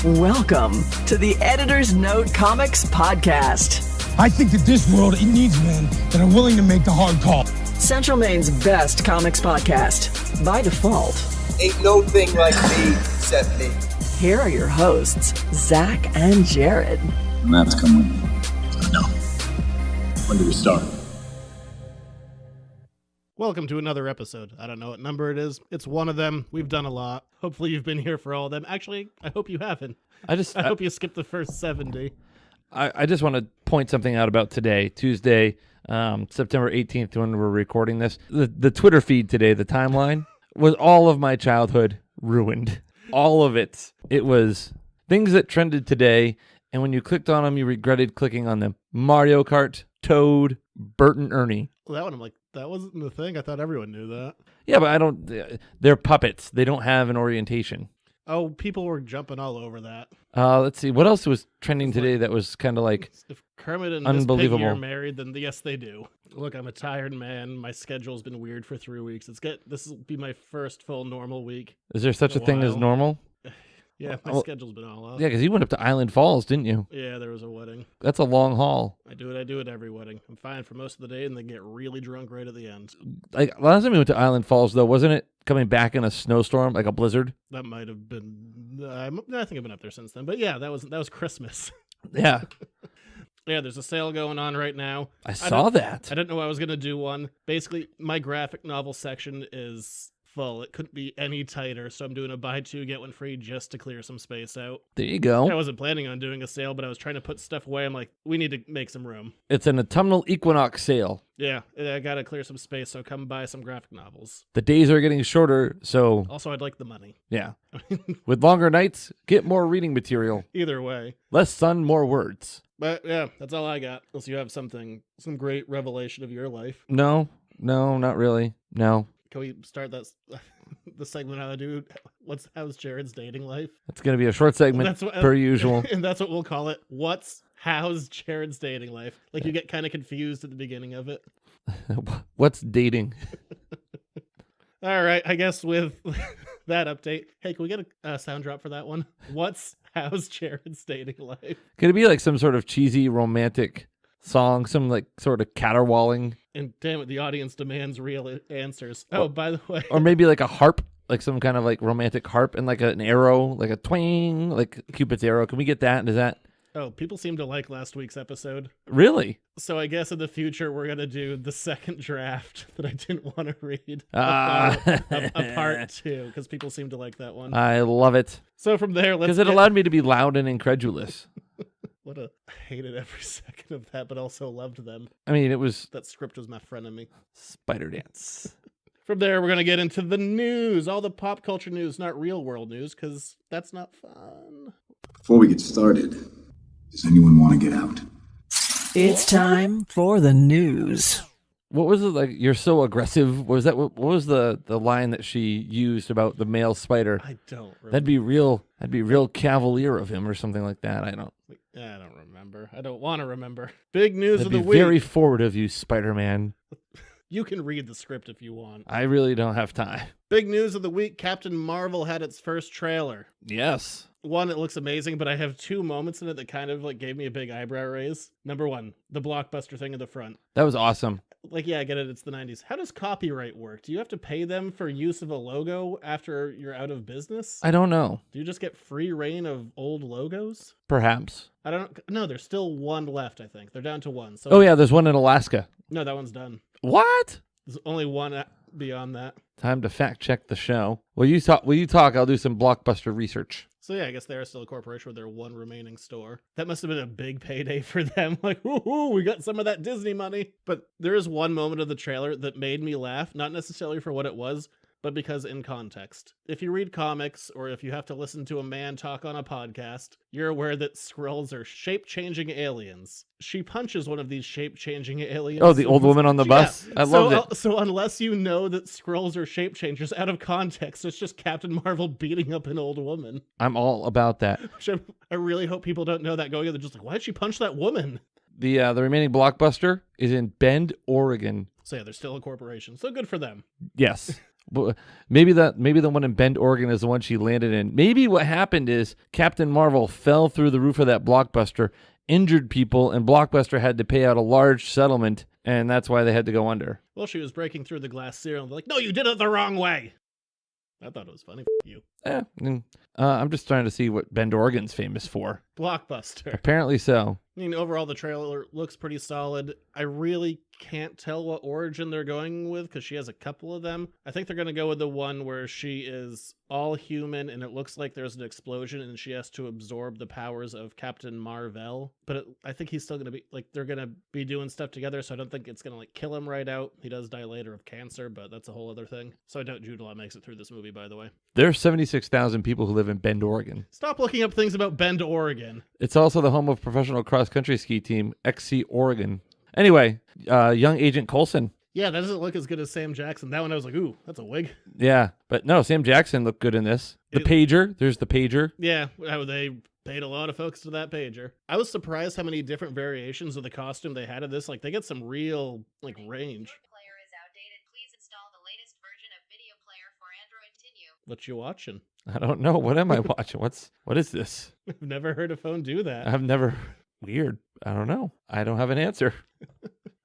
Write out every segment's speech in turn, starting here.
Welcome to the Editor's Note Comics Podcast. I think that this world, it needs men that are willing to make the hard call. Central Maine's best comics podcast, by default. Ain't no thing like me, except me. Here are your hosts, Zach and Jared. Maps come with me. No. When do we start? Welcome to another episode. I don't know what number it is. It's one of them. We've done a lot. Hopefully you've been here for all of them. Actually, I hope you haven't. I hope you skipped the first 70. I just want to point something out about today, Tuesday, September 18th, when we're recording this. The Twitter feed today, the timeline, was all of my childhood ruined. All of it. It was things that trended today, and when you clicked on them, you regretted clicking on them. Mario Kart, Toad, Bert and Ernie. Well, that one, I'm like, that wasn't the thing. I thought everyone knew that. Yeah, but they're puppets. They don't have an orientation. Oh, people were jumping all over that. Let's see. What else was trending today that was kind of like if Kermit and unbelievable. Miss Piggy are married, then yes, they do. Look, I'm a tired man. My schedule's been weird for 3 weeks. This will be my first full normal week. Is there such a thing as normal? Yeah, my schedule's been all up. Yeah, because you went up to Island Falls, didn't you? Yeah, there was a wedding. That's a long haul. I do it every wedding. I'm fine for most of the day and then get really drunk right at the end. Like last time we went to Island Falls, though, wasn't it coming back in a snowstorm, like a blizzard? That might have been. I think I've been up there since then. But yeah, that was Christmas. Yeah. Yeah, there's a sale going on right now. I saw that. I didn't know I was going to do one. Basically, my graphic novel section is full. It couldn't be any tighter, so I'm doing a buy two, get one free just to clear some space out. There you go. I wasn't planning on doing a sale, but I was trying to put stuff away. I'm like, we need to make some room. It's an autumnal equinox sale. Yeah, I got to clear some space, so come buy some graphic novels. The days are getting shorter, so... Also, I'd like the money. Yeah. With longer nights, get more reading material. Either way. Less sun, more words. But yeah, that's all I got. Unless you have some great revelation of your life. No, not really. No. Can we start the segment how to do how's Jared's dating life? It's going to be a short segment per usual. And that's what we'll call it. How's Jared's dating life? Like you get kind of confused at the beginning of it. What's dating? All right, I guess with that update. Hey, can we get a sound drop for that one? How's Jared's dating life? Could it be like some sort of cheesy romantic song, some like sort of caterwauling? And damn it, the audience demands real answers. Oh, by the way. Or maybe like a harp, like some kind of like romantic harp and like an arrow, like a twang, like Cupid's arrow. Can we get that? Is that? Oh, people seem to like last week's episode. Really? So I guess in the future we're going to do the second draft that I didn't want to read. A part 2, because people seem to like that one. I love it. So from there, because it allowed me to be loud and incredulous. I hated every second of that, but also loved them. I mean, it was... That script was my frenemy. Spider dance. From there, we're going to get into the news. All the pop culture news, not real world news, because that's not fun. Before we get started, does anyone want to get out? It's time for the news. What was it like? You're so aggressive. What was the line that she used about the male spider? I don't remember. That'd be real cavalier of him or something like that. I don't remember. I don't want to remember. Big news That'd of the be week. Very forward of you, Spider-Man. You can read the script if you want. I really don't have time. Big news of the week. Captain Marvel had its first trailer. Yes. One, it looks amazing, but I have 2 moments in it that kind of like gave me a big eyebrow raise. Number 1, the blockbuster thing in the front. That was awesome. Like, yeah, I get it. It's the 90s. How does copyright work? Do you have to pay them for use of a logo after you're out of business? I don't know. Do you just get free reign of old logos? Perhaps. I don't know. There's still 1 left, I think. They're down to 1. So oh, yeah, there's one in Alaska. No, that one's done. What? There's only 1 beyond that. Time to fact check the show. Will you talk? I'll do some blockbuster research. So yeah, I guess they are still a corporation with their 1 remaining store. That must have been a big payday for them. Like, woohoo, we got some of that Disney money. But there is one moment of the trailer that made me laugh, not necessarily for what it was, but because in context. If you read comics, or if you have to listen to a man talk on a podcast, you're aware that Skrulls are shape-changing aliens. She punches one of these shape-changing aliens. Oh, the old woman on the bus? I loved it. So unless you know that Skrulls are shape-changers, out of context, it's just Captain Marvel beating up an old woman. I'm all about that. I really hope people don't know that going in. They're just like, why did she punch that woman? The remaining blockbuster is in Bend, Oregon. So yeah, they're still a corporation. So good for them. Yes. Maybe the one in Bend, Oregon is the one she landed in. Maybe what happened is Captain Marvel fell through the roof of that Blockbuster, injured people, and Blockbuster had to pay out a large settlement, and that's why they had to go under. Well, she was breaking through the glass ceiling. They're like, no, you did it the wrong way. I thought it was funny. You. I'm just trying to see what Bend, Oregon's famous for. Blockbuster. Apparently so. I mean, overall, the trailer looks pretty solid. I really can't tell what origin they're going with because she has a couple of them. I think they're going to go with the one where she is all human and it looks like there's an explosion and she has to absorb the powers of Captain Mar-vel. But I think he's still going to be, like, they're going to be doing stuff together, so I don't think it's going to, like, kill him right out. He does die later of cancer, but that's a whole other thing. So I doubt Jude Law makes it through this movie, by the way. There are 76,000 people who live in Bend, Oregon. Stop looking up things about Bend, Oregon. It's also the home of professional cross-country ski team XC Oregon. Anyway, young Agent Coulson. Yeah, that doesn't look as good as Sam Jackson. That one I was like, ooh, that's a wig. Yeah, but no, Sam Jackson looked good in this. The pager, there's the pager. Yeah, how they paid a lot of focus to that pager. I was surprised how many different variations of the costume they had of this. Like, they get some real, like, range. Player is outdated. Please install the latest version of video player for Android. Continue. What you watching? I don't know. What am I watching? What is this? I've never heard a phone do that. I've never. Weird. I don't know. I don't have an answer.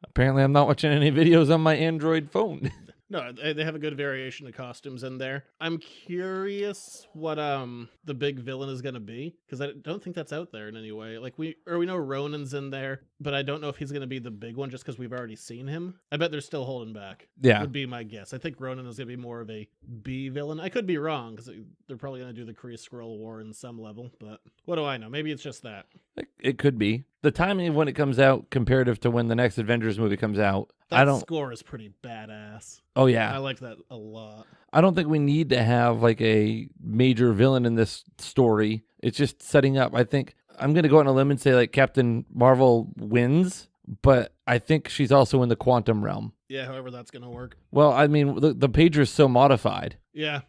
Apparently, I'm not watching any videos on my Android phone. No, they have a good variation of costumes in there. I'm curious what the big villain is going to be, because I don't think that's out there in any way. Like, we know Ronan's in there, but I don't know if he's going to be the big one just because we've already seen him. I bet they're still holding back. Yeah. Would be my guess. I think Ronan is going to be more of a B villain. I could be wrong, because they're probably going to do the Kree Skrull War in some level, but what do I know? Maybe it's just that. It could be. The timing of when it comes out comparative to when the next Avengers movie comes out, That score is pretty badass. Oh, yeah. I like that a lot. I don't think we need to have like a major villain in this story. It's just setting up. I think I'm going to go out on a limb and say like Captain Marvel wins, but I think she's also in the quantum realm. Yeah, however that's going to work. Well, I mean, the pager is so modified. Yeah,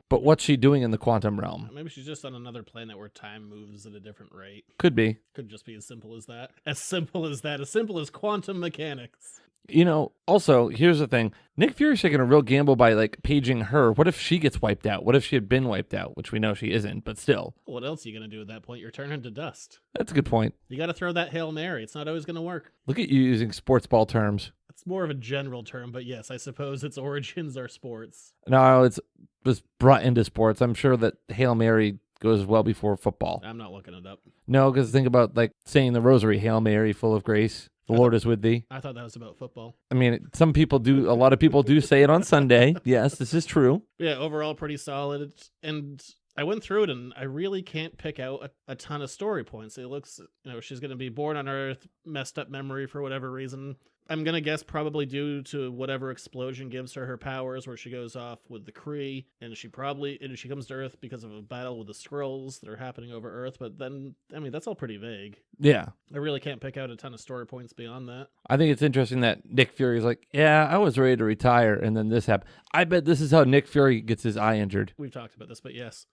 But what's she doing in the quantum realm? Maybe she's just on another planet where time moves at a different rate. Could be. Could just be as simple as that. As simple as that. As simple as quantum mechanics. You know, also, here's the thing. Nick Fury's taking a real gamble by, like, paging her. What if she gets wiped out? What if she had been wiped out? Which we know she isn't, but still. What else are you going to do at that point? You're turning to dust. That's a good point. You got to throw that Hail Mary. It's not always going to work. Look at you using sports ball terms. It's more of a general term, but yes, I suppose its origins are sports. No, it was brought into sports. I'm sure that Hail Mary goes well before football. I'm not looking it up. No, because think about, like, saying the rosary, Hail Mary, full of grace. The Lord is with thee. I thought that was about football. I mean, a lot of people do say it on Sunday. Yes, this is true. Yeah, overall pretty solid. And I went through it and I really can't pick out a ton of story points. It looks, she's going to be born on Earth, messed up memory for whatever reason. I'm going to guess probably due to whatever explosion gives her powers, where she goes off with the Kree, and she comes to Earth because of a battle with the Skrulls that are happening over Earth. But then, I mean, that's all pretty vague. Yeah. I really can't pick out a ton of story points beyond that. I think it's interesting that Nick Fury's like, yeah, I was ready to retire, and then this happened. I bet this is how Nick Fury gets his eye injured. We've talked about this, but yes.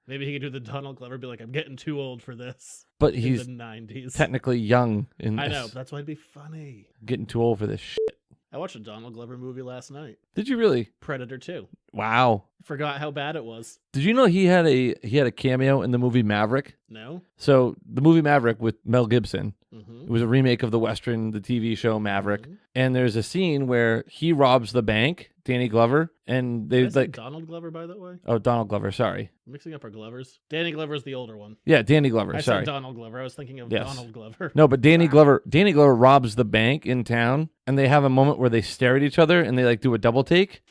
Maybe he could do the Donald Glover, be like, I'm getting too old for this. But he's in the 90s. Technically young in this. I know, but that's why it'd be funny. Getting too old for this shit. I watched a Donald Glover movie last night. Did you really? Predator 2. Wow. Forgot how bad it was. Did you know he had a cameo in the movie Maverick? No. So the movie Maverick with Mel Gibson. Mm-hmm. It was a remake of the Western, the TV show Maverick. Mm-hmm. And there's a scene where he robs the bank, Danny Glover, and they like Donald Glover, by the way. Oh, Donald Glover. Sorry, I'm mixing up our Glovers. Danny Glover's the older one. Yeah, Danny Glover. I sorry, said Donald Glover. I was thinking of Donald Glover. No, but Danny Glover. Danny Glover robs the bank in town, and they have a moment where they stare at each other and they like do a double take.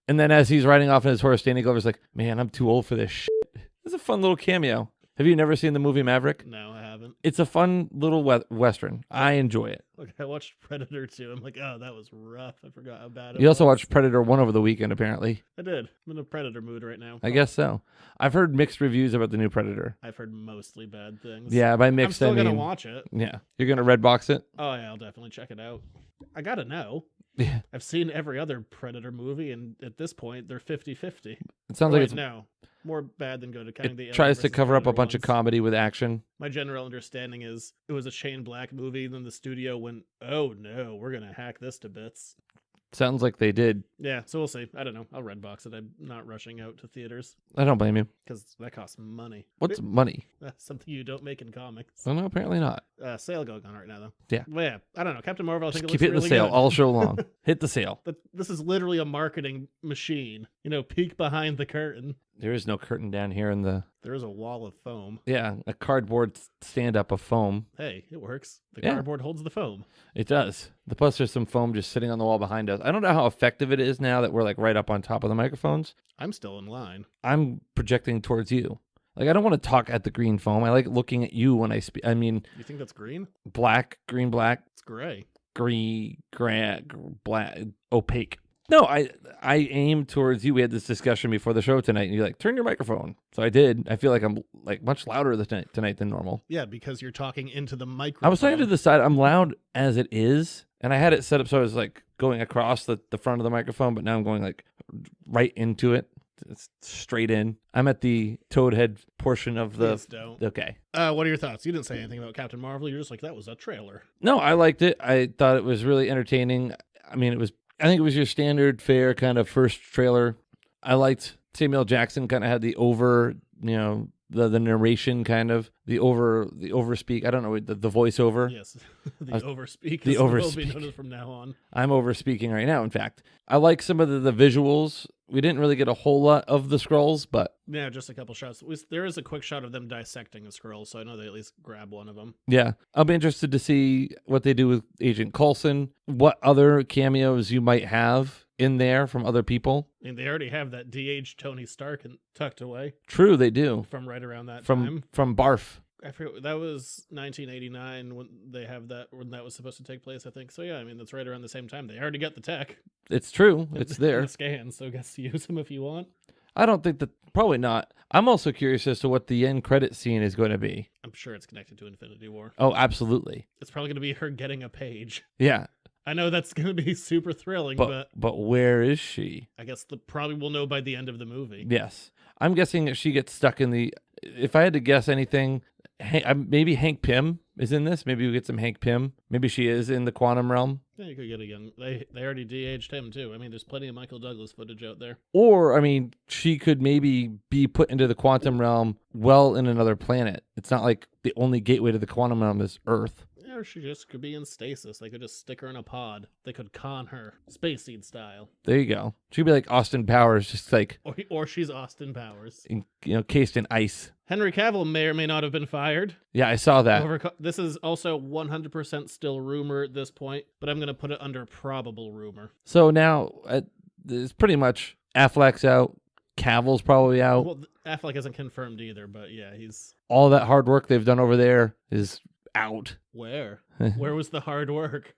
And then as he's riding off on his horse, Danny Glover's like, "Man, I'm too old for this shit." It's a fun little cameo. Have you never seen the movie Maverick? No, I haven't. It's a fun little Western. I enjoy it. Look, I watched Predator 2. I'm like, oh, that was rough. I forgot how bad it was. You also watched Predator 1 over the weekend, apparently. I did. I'm in a Predator mood right now. I guess so. I've heard mixed reviews about the new Predator. I've heard mostly bad things. Yeah, by mixed, I'm still I mean... going to watch it. Yeah. You're going to Redbox it? Oh, yeah, I'll definitely check it out. I got to know. Yeah. I've seen every other Predator movie, and at this point, they're 50-50. It sounds like it's... No. More bad than good. It tries to cover up a bunch of comedy with action. My general understanding is it was a Shane Black movie, and then the studio went, oh no, we're going to hack this to bits. Sounds like they did. Yeah, so we'll see. I don't know. I'll Redbox it. I'm not rushing out to theaters I don't blame you. because that costs money. What's money? That's something you don't make in comics. Well, no, apparently not. Sale going on right now, though. Yeah. Well, yeah, I don't know. Captain Marvel, I Just think keep it hitting looks the really sale good. all show long. Hit the sale. But this is literally a marketing machine. Peek behind the curtain. There is no curtain down here in the... There is a wall of foam. Yeah, a cardboard stand-up of foam. Hey, it works. The Yeah. cardboard holds the foam. It does. Plus, there's some foam just sitting on the wall behind us. I don't know how effective it is now that we're like right up on top of the microphones. I'm still in line. I'm projecting towards you. Like, I don't want to talk at the green foam. I like looking at you when I speak. I mean, You think that's green? black, green, black, It's gray. green, black, opaque. No, I aim towards you. We had this discussion before the show tonight, and you're like, turn your microphone. So I did. I feel like I'm like much louder tonight than normal. Yeah, because you're talking into the microphone. I was talking to the side. I'm loud as it is, and I had it set up so I was like going across the front of the microphone, but now I'm going like right into it. It's straight in. I'm at the toad head portion of the... Please don't. Okay. What are your thoughts? You didn't say anything about Captain Marvel. You're just like, that was a trailer. No, I liked it. I thought it was really entertaining. I mean, I think it was your standard fare kind of first trailer. I liked Samuel Jackson kind of had the over, the narration kind of, the overspeak. I don't know, the voiceover. Yes, the overspeak. The is what will overspeak. be noticed from now on. I'm overspeaking right now, in fact. I like some of the visuals. We didn't really get a whole lot of the scrolls, but... Yeah, just a couple shots. There is a quick shot of them dissecting a scroll, so I know they at least grab one of them. Yeah, I'll be interested to see what they do with Agent Coulson, what other cameos you might have in there from other people. I mean, they already have that de-aged Tony Stark tucked away True, they do. from right around that time. From Barf. I forget, that was 1989 when that was supposed to take place, I think. So yeah, I mean, that's right around the same time. They already got the tech. It's true. It's in there. the scan, so I guess use them if you want. I don't think that... Probably not. I'm also curious as to what the end credit scene is going to be. I'm sure it's connected to Infinity War. Oh, absolutely. It's probably going to be her getting a page. Yeah. I know that's going to be super thrilling, but But where is she? I guess probably we'll know by the end of the movie. Yes. I'm guessing if she gets stuck in the... If I had to guess anything, maybe Hank Pym is in this. Maybe we get some Hank Pym. Maybe she is in the quantum realm. Yeah, you could get a young... They already de-aged him, too. I mean, there's plenty of Michael Douglas footage out there. Or, I mean, she could maybe be put into the quantum realm well in another planet. It's not like the only gateway to the quantum realm is Earth. Yeah, or she just could be in stasis. They could just stick her in a pod. They could con her, Space Seed style. There you go. She'd be like Austin Powers, just like, Or she's Austin Powers. cased in ice. Henry Cavill may or may not have been fired. Yeah, I saw that. This is also 100% still rumor at this point, but I'm going to put it under probable rumor. So now it's pretty much Affleck's out. Cavill's probably out. Well, Affleck isn't confirmed either, but yeah, he's... All that hard work they've done over there is out. Where? Where was the hard work?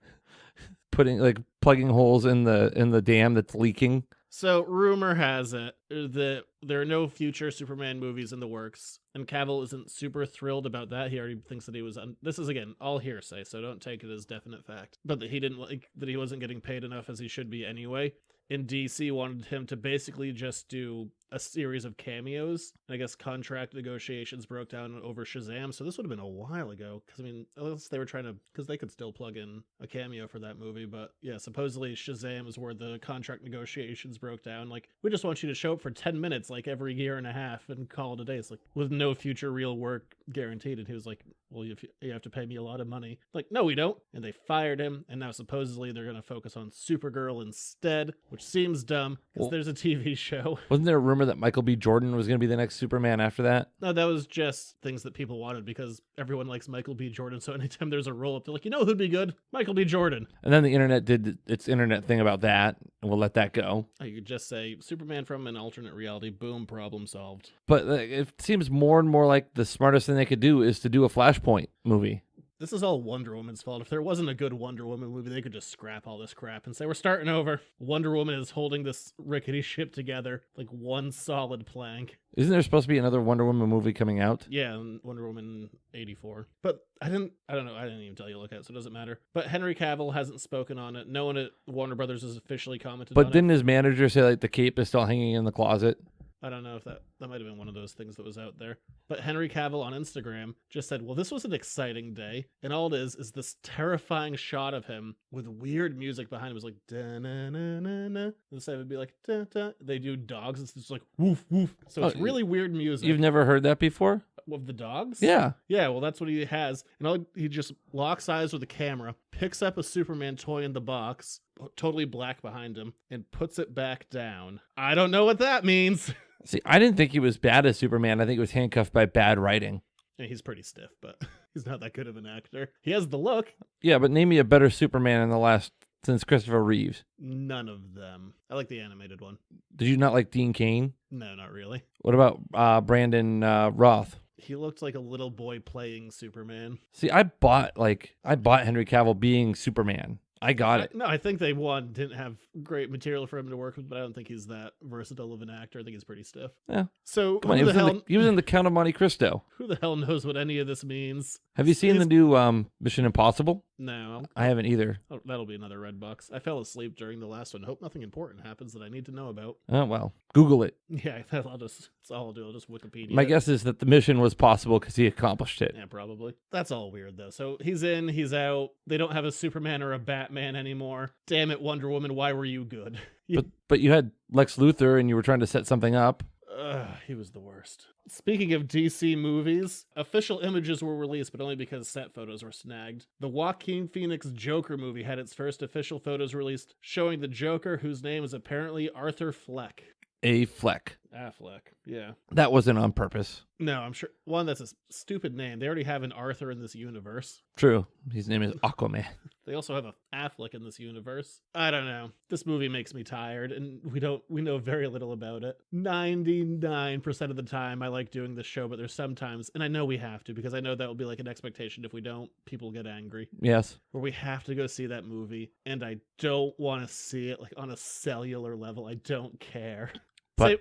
Plugging holes in the dam that's leaking. So, rumor has it that there are no future Superman movies in the works, and Cavill isn't super thrilled about that. He already thinks that he was... This is, again, all hearsay, so don't take it as definite fact. But that he wasn't getting paid enough as he should be anyway. And DC wanted him to basically just do a series of cameos. And I guess contract negotiations broke down over Shazam, so this would have been a while ago. Because, I mean, unless they were trying to... Because they could still plug in a cameo for that movie, but yeah, supposedly Shazam is where the contract negotiations broke down. Like, we just want you to show up for 10 minutes, like, every year and a half and call it a day. It's like, with no future real work guaranteed. And he was like, well, you have to pay me a lot of money. Like, no, we don't. And they fired him, and now supposedly they're going to focus on Supergirl instead, which seems dumb, because there's a TV show. Wasn't there a rumor that Michael B. Jordan was going to be the next Superman after that? No, that was just things that people wanted, because everyone likes Michael B. Jordan, so anytime there's a roll-up, they're like, you know who'd be good? Michael B. Jordan. And then the internet did its internet thing about that, and we'll let that go. You could just say, Superman from an alternate reality, boom, problem solved. But it seems more and more like the smartest thing they could do is to do a Flashpoint movie. This is all Wonder Woman's fault. If there wasn't a good Wonder Woman movie, they could just scrap all this crap and say, we're starting over. Wonder Woman is holding this rickety ship together like one solid plank. Isn't there supposed to be another Wonder Woman movie coming out? Yeah, Wonder Woman 84. But I don't know. I didn't even tell you to look at it, so it doesn't matter. But Henry Cavill hasn't spoken on it. No one at Warner Brothers has officially commented on it. But didn't his manager say, like, the cape is still hanging in the closet? I don't know if that might have been one of those things that was out there. But Henry Cavill on Instagram just said, well, this was an exciting day. And all it is this terrifying shot of him with weird music behind him. It was like, da-na-na-na-na. Instead it would be like, da-da. They do dogs. It's just like, woof, woof. So it's really weird music. You've never heard that before? Of the dogs? Yeah. Yeah, well, that's what he has. And he just locks eyes with the camera, picks up a Superman toy in the box, totally black behind him, and puts it back down. I don't know what that means. See, I didn't think he was bad as Superman. I think he was handcuffed by bad writing. Yeah, he's pretty stiff, but he's not that good of an actor. He has the look. Yeah, but name me a better Superman in the last since Christopher Reeves. None of them. I like the animated one. Did you not like Dean Cain? No, not really. What about Brandon Roth? He looked like a little boy playing Superman. See, I bought Henry Cavill being Superman. I got it. No, I think they didn't have great material for him to work with, but I don't think he's that versatile of an actor. I think he's pretty stiff. Yeah. So Come on, he was in the Count of Monte Cristo. Who the hell knows what any of this means? Have you seen the new Mission Impossible? No. I haven't either. Oh, that'll be another red box. I fell asleep during the last one. Hope nothing important happens that I need to know about. Oh, well. Google it. Yeah, that's all I'll do. I'll just Wikipedia. My guess is that the mission was possible because he accomplished it. Yeah, probably. That's all weird, though. So he's in, he's out. They don't have a Superman or a Batman anymore. Damn it, Wonder Woman, why were you good? But you had Lex Luthor and you were trying to set something up. He was the worst. Speaking of DC movies, official images were released, but only because set photos were snagged. The Joaquin Phoenix Joker movie had its first official photos released, showing the Joker, whose name is apparently Arthur Fleck. A Fleck. Affleck, yeah. That wasn't on purpose. No, I'm sure. One, that's a stupid name. They already have an Arthur in this universe. True. His name is Aquaman. They also have a Affleck in this universe. I don't know. This movie makes me tired, and we know very little about it. 99% of the time, I like doing this show, but there's sometimes, and I know we have to, because I know that will be like an expectation. If we don't, people get angry. Yes. Where we have to go see that movie, and I don't want to see it like on a cellular level. I don't care.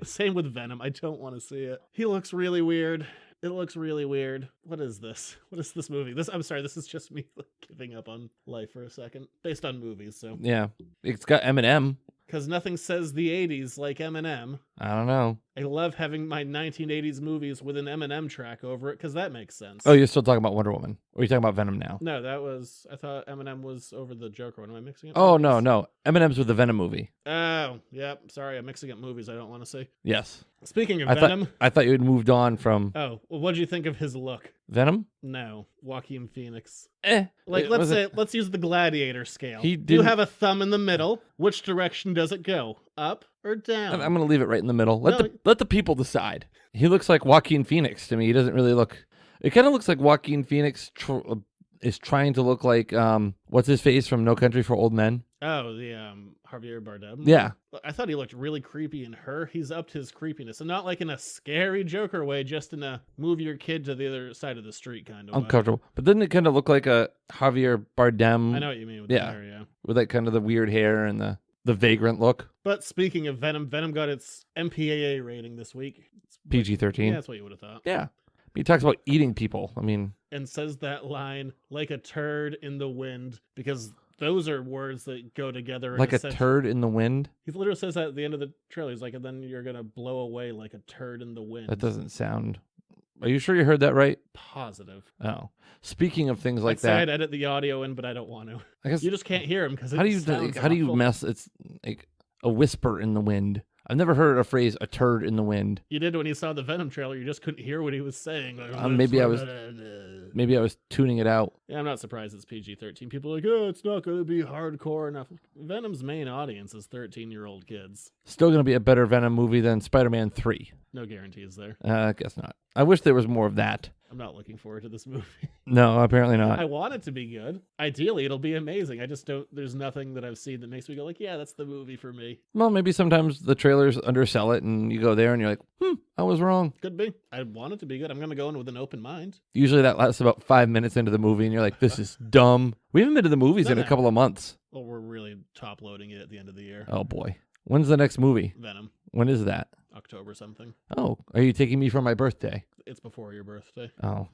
Same with Venom. I don't want to see it. He looks really weird. It looks really weird. What is this? What is this movie? I'm sorry, this is just me giving up on life for a second. Based on movies, so. Yeah. It's got Eminem. Because nothing says the 80s like Eminem. I don't know. I love having my 1980s movies with an Eminem track over it, because that makes sense. Oh, you're still talking about Wonder Woman? Or are you talking about Venom now? No, I thought Eminem was over the Joker one. Am I mixing it? Oh, no. Eminem's with the Venom movie. Oh, yep. Sorry, I'm mixing up movies I don't want to see. Yes. Speaking of Venom. I thought you had moved on from... Oh, well, what'd you think of his look? Venom? No, Joaquin Phoenix. Like, let's use the gladiator scale. He You have a thumb in the middle. Which direction does it go? Up or down? I'm going to leave it right in the middle. Let the people decide. He looks like Joaquin Phoenix to me. He doesn't really look... It kind of looks like Joaquin Phoenix is trying to look like, what's his face from No Country for Old Men? Oh, the Javier Bardem. Yeah. I thought he looked really creepy in Her. He's upped his creepiness, and not like in a scary Joker way, just in a move your kid to the other side of the street kind of uncomfortable. Way. But doesn't it kind of look like a Javier Bardem? I know what you mean with the hair, yeah. With like kind of the weird hair and the vagrant look. But speaking of Venom got its MPAA rating this week. PG-13. Yeah, that's what you would have thought. Yeah. He talks about eating people. I mean... And says that line, like a turd in the wind, because those are words that go together. Like a turd in the wind? He literally says that at the end of the trailer. He's like, and then you're going to blow away like a turd in the wind. That doesn't sound... Are you sure you heard that right? Positive. Oh. Speaking of things like that... that... I'd edit the audio in, but I don't want to. I guess... You just can't hear him because How do you mess... It's like a whisper in the wind. I've never heard a phrase, a turd in the wind. You did when you saw the Venom trailer. You just couldn't hear what he was saying. Like, maybe I was tuning it out. Yeah, I'm not surprised it's PG-13. People are like, oh, it's not going to be hardcore enough. Venom's main audience is 13-year-old kids. Still going to be a better Venom movie than Spider-Man 3. No guarantees there. I guess not. I wish there was more of that. I'm not looking forward to this movie. No, apparently not. I want it to be good. Ideally, it'll be amazing. I just don't... There's nothing that I've seen that makes me go like, yeah, that's the movie for me. Well, maybe sometimes the trailers undersell it and you go there and you're like, I was wrong. Could be. I want it to be good. I'm going to go in with an open mind. Usually that lasts about 5 minutes into the movie and you're like, this is dumb. We haven't been to the movies in a couple of months. Well, we're really top-loading it at the end of the year. Oh, boy. When's the next movie? Venom. When is that? October something. Oh, are you taking me for my birthday? It's before your birthday. Oh.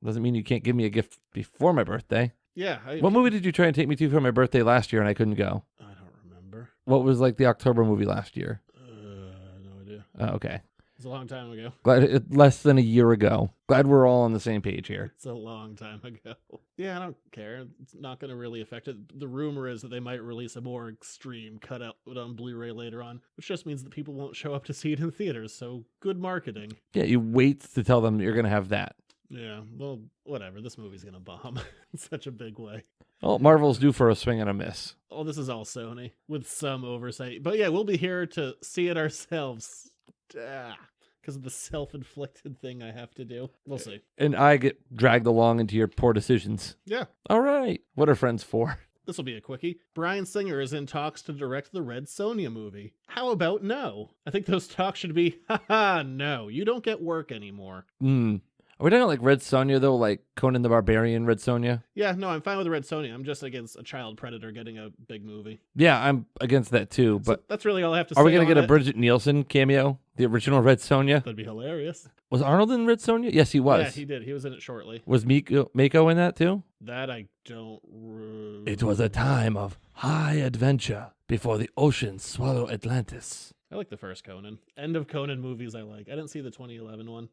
Doesn't mean you can't give me a gift before my birthday. Yeah. What movie did you try and take me to for my birthday last year and I couldn't go? I don't remember. What was like the October movie last year? No yeah. Oh, okay. It's a long time ago. Glad less than a year ago. Glad we're all on the same page here. It's a long time ago. Yeah, I don't care. It's not going to really affect it. The rumor is that they might release a more extreme cutout on Blu-ray later on, which just means that people won't show up to see it in theaters. So good marketing. Yeah, you wait to tell them you're going to have that. Yeah, well, whatever. This movie's going to bomb in such a big way. Well, Marvel's due for a swing and a miss. Oh, this is all Sony with some oversight. But yeah, we'll be here to see it ourselves. Because of the self-inflicted thing I have to do. We'll see. And I get dragged along into your poor decisions. Yeah. All right. What are friends for? This will be a quickie. Bryan Singer is in talks to direct the Red Sonja movie. How about no? I think those talks should be, haha, no, you don't get work anymore. Are we talking like Red Sonja, though? Like Conan the Barbarian Red Sonja? Yeah, no, I'm fine with Red Sonja. I'm just against a child predator getting a big movie. Yeah, I'm against that too. But So that's really all I have to say. are we going to get a it. Bridget Nielsen cameo? The original Red Sonja? That'd be hilarious. Was Arnold in Red Sonja? Yes, he was. Yeah, he did. He was in it shortly. Was Mako in that too? That I don't... It was a time of high adventure before the oceans swallow Atlantis. I like the first Conan. End of Conan movies I like. I didn't see the 2011 one.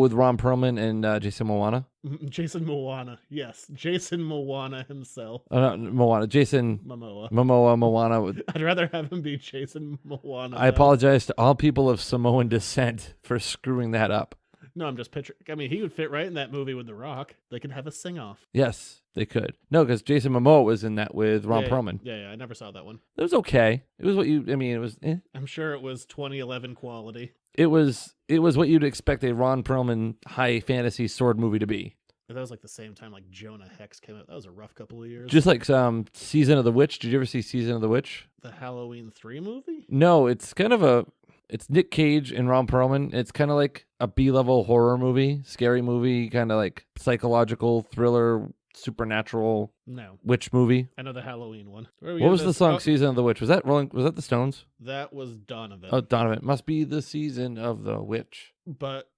With Ron Perlman and Jason Momoa. Jason Moana. Yes, Jason Moana himself. Not Moana. Jason Momoa. Moana. I'd rather have him be Jason Moana. I apologize to all people of Samoan descent for screwing that up. No, I'm just picturing. I mean, he would fit right in that movie with The Rock. They could have a sing-off. Yes, they could. No, because Jason Momoa was in that with Ron Perlman. Yeah, I never saw that one. It was okay. It was what you. I mean, it was. I'm sure it was 2011 quality. It was what you'd expect a Ron Perlman high fantasy sword movie to be. But that was like the same time like Jonah Hex came out. That was a rough couple of years. Just like Season of the Witch. Did you ever see Season of the Witch? The Halloween 3 movie? No, it's kind of it's Nick Cage and Ron Perlman. It's kind of like a B-level horror movie, scary movie, kind of like psychological thriller, supernatural No. witch movie. I know the Halloween one. What was the song Season of the Witch? Was that the Stones? That was Donovan. Oh, Donovan. Must be the Season of the Witch. But,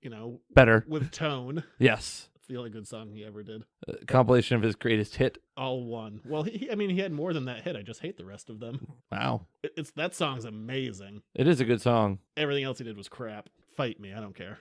Better. with tone. Yes. It's the only good song he ever did. A compilation of his greatest hit. All one. Well, he had more than that hit. I just hate the rest of them. Wow. That song's amazing. It is a good song. Everything else he did was crap. Fight me. I don't care.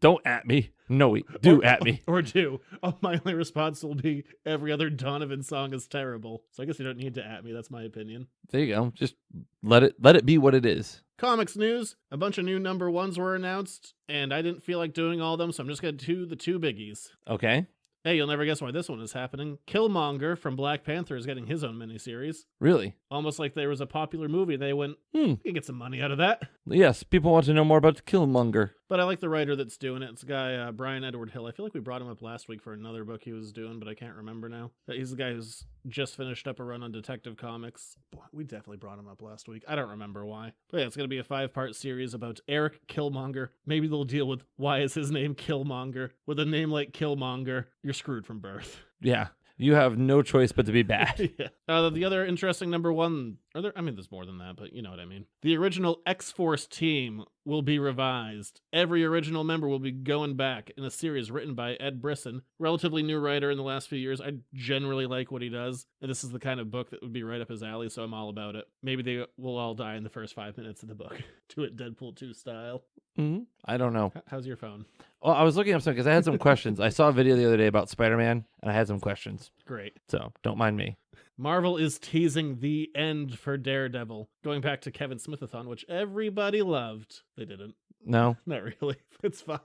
Don't at me. No, do at me. Or do. Oh, my only response will be every other Donovan song is terrible. So I guess you don't need to at me. That's my opinion. There you go. Just let it be what it is. Comics news. A bunch of new number ones were announced, and I didn't feel like doing all of them, so I'm just going to do the two biggies. Okay. Hey, you'll never guess why this one is happening. Killmonger from Black Panther is getting his own miniseries. Really? Almost like there was a popular movie. They went, we can get some money out of that. Yes, people want to know more about Killmonger. But I like the writer that's doing it. It's a guy, Brian Edward Hill. I feel like we brought him up last week for another book he was doing, but I can't remember now. He's the guy who's just finished up a run on Detective Comics. Boy, we definitely brought him up last week. I don't remember why. But yeah, it's going to be a 5-part series about Eric Killmonger. Maybe they'll deal with why is his name Killmonger. With a name like Killmonger, you're screwed from birth. Yeah. You have no choice but to be bad. Yeah. The other interesting number one, there's more than that, but you know what I mean. The original X-Force team will be revised. Every original member will be going back in a series written by Ed Brisson, relatively new writer in the last few years. I generally like what he does, and this is the kind of book that would be right up his alley, so I'm all about it. Maybe they will all die in the first 5 minutes of the book. Do it Deadpool 2 style. Mm-hmm. I don't know. How's your phone? Well, I was looking up something because I had some questions. I saw a video the other day about Spider-Man, and I had some questions. Great. So don't mind me. Marvel is teasing the end for Daredevil. Going back to Kevin Smithathon, which everybody loved. They didn't. No? Not really. It's fine.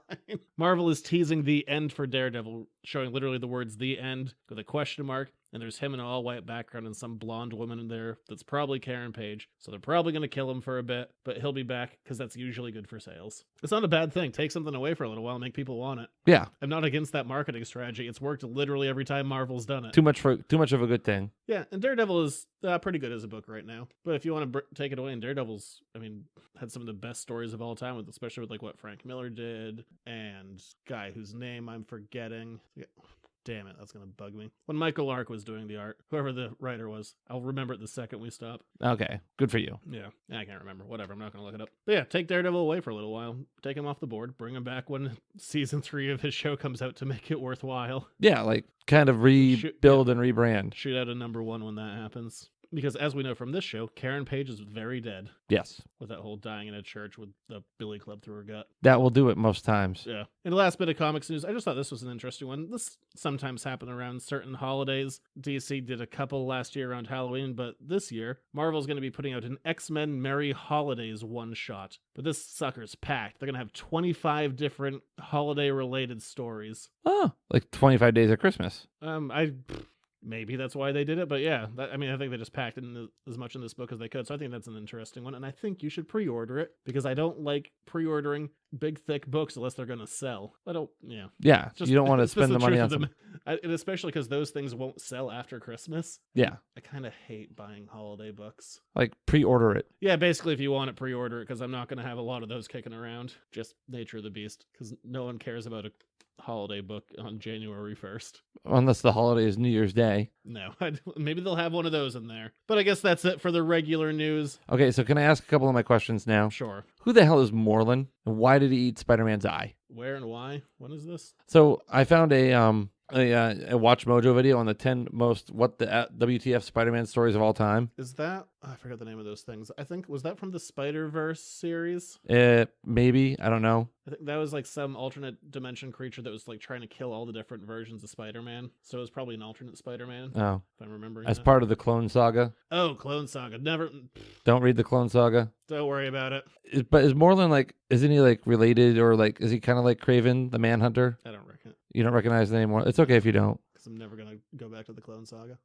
Marvel is teasing the end for Daredevil, showing literally the words "the end" with a question mark, and there's him in an all-white background and some blonde woman in there that's probably Karen Page. So they're probably going to kill him for a bit, but he'll be back because that's usually good for sales. It's not a bad thing. Take something away for a little while and make people want it. Yeah. I'm not against that marketing strategy. It's worked literally every time Marvel's done it. Too much of a good thing. Yeah, and Daredevil is pretty good as a book right now. But if you want to take it away, and Daredevil's, had some of the best stories of all time, especially with like what Frank Miller did and guy whose name I'm forgetting. Damn it, that's going to bug me. When Michael Lark was doing the art, whoever the writer was, I'll remember it the second we stop. Okay, good for you. Yeah, I can't remember. Whatever, I'm not going to look it up. But yeah, take Daredevil away for a little while. Take him off the board. Bring him back when season 3 of his show comes out to make it worthwhile. Yeah, like kind of rebuild and rebrand. Shoot out a number 1 when that happens. because as we know from this show, Karen Page is very dead Yes. with that whole dying in a church with a billy club through her gut. That will do it most times. Yeah. In the last bit of comics news, I just thought this was an interesting one. This sometimes happens around certain holidays. DC did a couple last year around Halloween, but this year, Marvel's going to be putting out an X-Men Merry Holidays one-shot. But this sucker's packed. They're going to have 25 different holiday-related stories. Oh, like 25 Days of Christmas. Maybe that's why they did it, but yeah, I think they just packed in as much in this book as they could, so I think that's an interesting one, and I think you should pre-order it, because I don't like pre-ordering big, thick books unless they're going to sell. I don't, yeah. Yeah, Just, you don't want to it's just spend the money truth on of some... and especially because those things won't sell after Christmas. Yeah, I kind of hate buying holiday books. like pre-order it. Yeah, basically, if you want it, pre-order it, because I'm not going to have a lot of those kicking around. Just nature of the beast, because no one cares about a holiday book on January 1st. Unless the holiday is New Year's Day. No, maybe they'll have one of those in there. But I guess that's it for the regular news. Okay, so can I ask a couple of my questions now? Sure. Who the hell is Moreland, and why did he eat Spider-Man's eye? Where and why? When is this? So I found a Watch Mojo video on the 10 most WTF Spider-Man stories of all time. Is that... I forgot the name of those things. I think, was that from the Spider-Verse series? Maybe. I don't know. I think that was like some alternate dimension creature that was like trying to kill all the different versions of Spider-Man. So it was probably an alternate Spider-Man, Oh, if I'm remembering as that. part of the Clone Saga. Oh, Clone Saga. Never... Don't read the Clone Saga. Don't worry about it. But is Moreland isn't he related, or is he kind of like Kraven the Manhunter? I don't reckon it, You don't recognize the name? It's okay if you don't. because I'm never going to go back to the Clone Saga.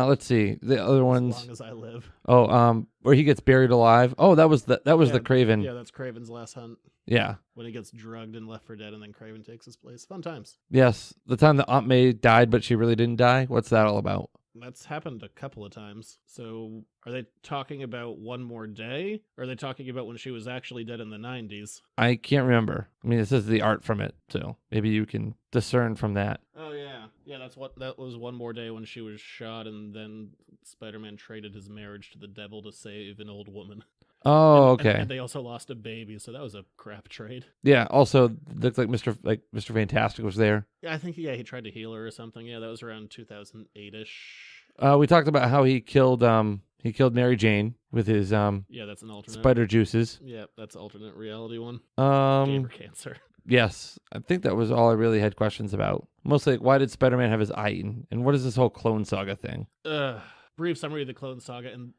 Let's see. The other As ones. long as I live. Oh, where he gets buried alive. Oh, that was the Yeah, Kraven. Yeah, that's Kraven's last hunt. Yeah. When he gets drugged and left for dead, and then Kraven takes his place. Fun times. Yes. The time that Aunt May died, but she really didn't die. What's that all about? That's happened a couple of times. So are they talking about One More Day? Or are they talking about when she was actually dead in the 90s? I can't remember. I mean, this is the art from it, so maybe you can discern from that. Oh, yeah. Yeah, that was One More Day when she was shot, and then Spider-Man traded his marriage to the devil to save an old woman. Oh, okay. And they also lost a baby, so that was a crap trade. Yeah. Also, looked like Mr. Fantastic was there. Yeah, I think he tried to heal her or something. Yeah, that was around 2008-ish. We talked about how he killed Mary Jane with his Yeah, that's an alternate. spider juices. Yeah, that's an alternate reality one. Gave her cancer. Yes, I think that was all I really had questions about. Mostly, why did Spider-Man have his eye eaten, and what is this whole Clone Saga thing? Brief summary of the Clone Saga, and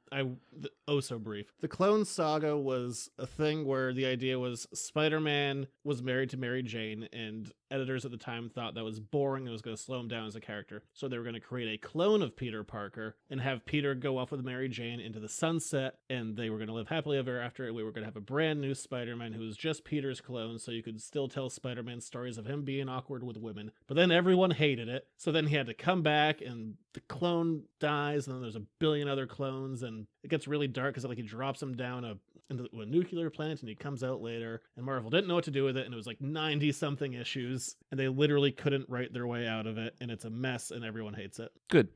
so brief. The Clone Saga was a thing where the idea was Spider-Man was married to Mary Jane, and editors at the time thought that was boring and was going to slow him down as a character. So they were going to create a clone of Peter Parker and have Peter go off with Mary Jane into the sunset, and they were going to live happily ever after, and we were going to have a brand new Spider-Man who was just Peter's clone, so you could still tell Spider-Man stories of him being awkward with women. But then everyone hated it, so then he had to come back, and the clone dies, and then there's a billion other clones, and it gets really dark because he drops him down into a nuclear plant, and he comes out later, and Marvel didn't know what to do with it, and it was like 90-something issues, and they literally couldn't write their way out of it, and it's a mess, and everyone hates it. Good.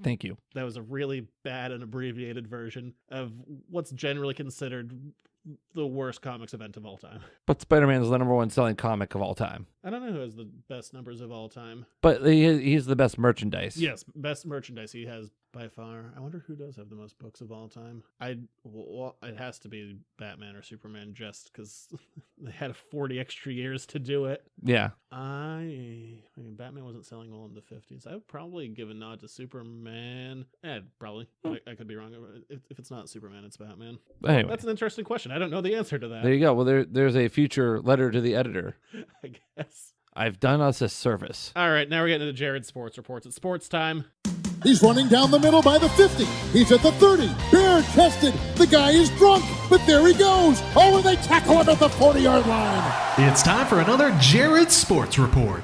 Thank you. That was a really bad and abbreviated version of what's generally considered the worst comics event of all time. But Spider-Man is the number one selling comic of all time. I don't know who has the best numbers of all time. But he's the best merchandise. Yes, best merchandise he has by far. I wonder who does have the most books of all time. It has to be Batman or Superman, just because they had 40 extra years to do it. Yeah. I mean, Batman wasn't selling well in the 50s. I would probably give a nod to Superman. Probably. I could be wrong. If it's not Superman, it's Batman. Anyway. That's an interesting question. I don't know the answer to that. There you go. Well, there's a future letter to the editor. I guess. I've done us a service. All right, now we're getting into Jared's sports reports. It's sports time. He's running down the middle by the 50. He's at the 30. Bare-chested. The guy is drunk, but there he goes. Oh, and they tackle him at the 40-yard line. It's time for another Jared Sports Report.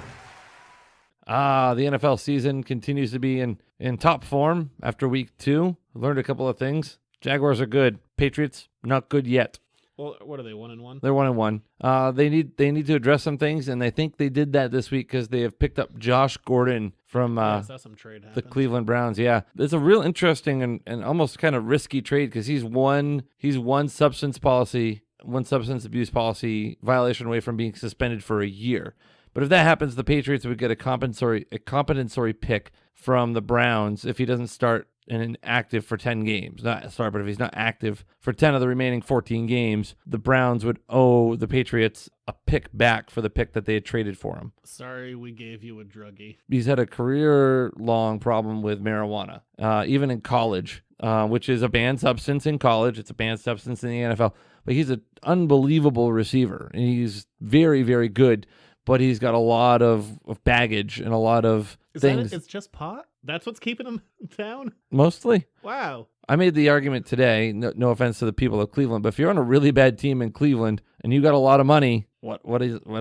The NFL season continues to be in top form after week 2. Learned a couple of things. Jaguars are good. Patriots, not good yet. Well, what are they, 1-1? They're 1-1. They need to address some things, and I think they did that this week because they have picked up Josh Gordon from I saw some trade the happen. Cleveland Browns. Yeah, it's a real interesting and almost kind of risky trade because he's one substance abuse policy violation away from being suspended for a year. But if that happens, the Patriots would get a compensatory pick from the Browns if he doesn't start and inactive for 10 games. But if he's not active for 10 of the remaining 14 games, the Browns would owe the Patriots a pick back for the pick that they had traded for him. Sorry, we gave you a druggie. He's had a career-long problem with marijuana, even in college, which is a banned substance in college. It's a banned substance in the NFL. But he's an unbelievable receiver, and he's very, very good. But he's got a lot of baggage and a lot of things. It's just pot? That's what's keeping him down? Mostly. Wow. I made the argument today, no offense to the people of Cleveland, but if you're on a really bad team in Cleveland and you got a lot of money, what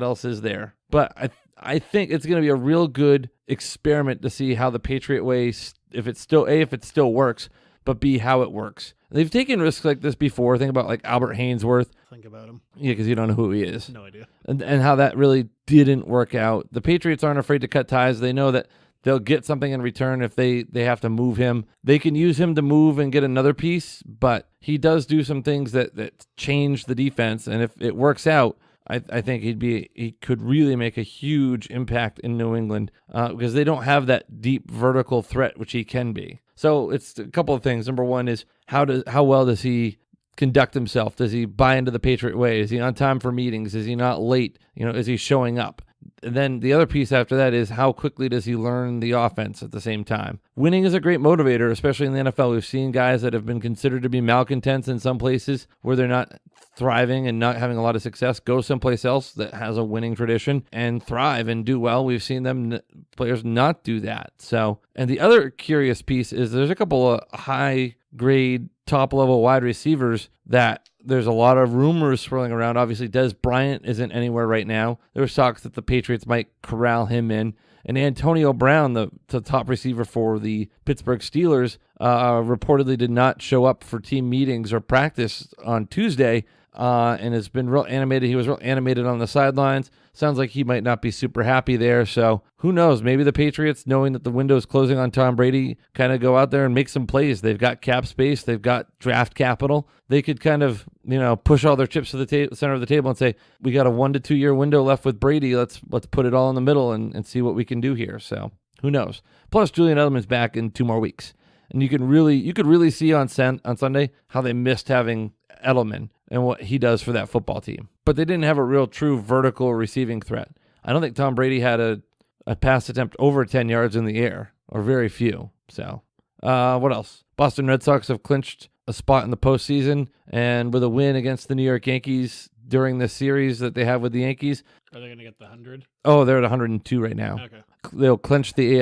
else is there? But I think it's going to be a real good experiment to see how the Patriot way, if it still works, but B, how it works. They've taken risks like this before. Think about like Albert Hainsworth. Think about him. Yeah, because you don't know who he is. No idea. And how that really didn't work out. The Patriots aren't afraid to cut ties. They know that they'll get something in return if they have to move him. They can use him to move and get another piece, but he does do some things that change the defense. And if it works out, I think he could really make a huge impact in New England because they don't have that deep vertical threat, which he can be. So it's a couple of things. Number one is how well does he conduct himself? Does he buy into the Patriot way? Is he on time for meetings? Is he not late? Is he showing up? And then the other piece after that is how quickly does he learn the offense at the same time? Winning is a great motivator, especially in the NFL. We've seen guys that have been considered to be malcontents in some places where they're not thriving and not having a lot of success, go someplace else that has a winning tradition and thrive and do well. We've seen players not do that. So, and the other curious piece is there's a couple of high grade, top level wide receivers that there's a lot of rumors swirling around. Obviously, Des Bryant isn't anywhere right now. There was talks that the Patriots might corral him in. And Antonio Brown, the top receiver for the Pittsburgh Steelers, reportedly did not show up for team meetings or practice on Tuesday and has been real animated. He was real animated on the sidelines. Sounds like he might not be super happy there. So who knows? Maybe the Patriots, knowing that the window is closing on Tom Brady, kind of go out there and make some plays. They've got cap space. They've got draft capital. They could kind of, push all their chips to the center of the table and say, we got a 1 to 2 year window left with Brady. Let's put it all in the middle and see what we can do here. So who knows? Plus, Julian Edelman's back in 2 more weeks. And you could really see on Sunday how they missed having Edelman and what he does for that football team. But they didn't have a real true vertical receiving threat. I don't think Tom Brady had a pass attempt over 10 yards in the air, or very few. So what else? Boston Red Sox have clinched a spot in the postseason, and with a win against the New York Yankees during the series that they have with the Yankees. Are they going to get the 100? Oh, they're at 102 right now. Okay. They'll clinch the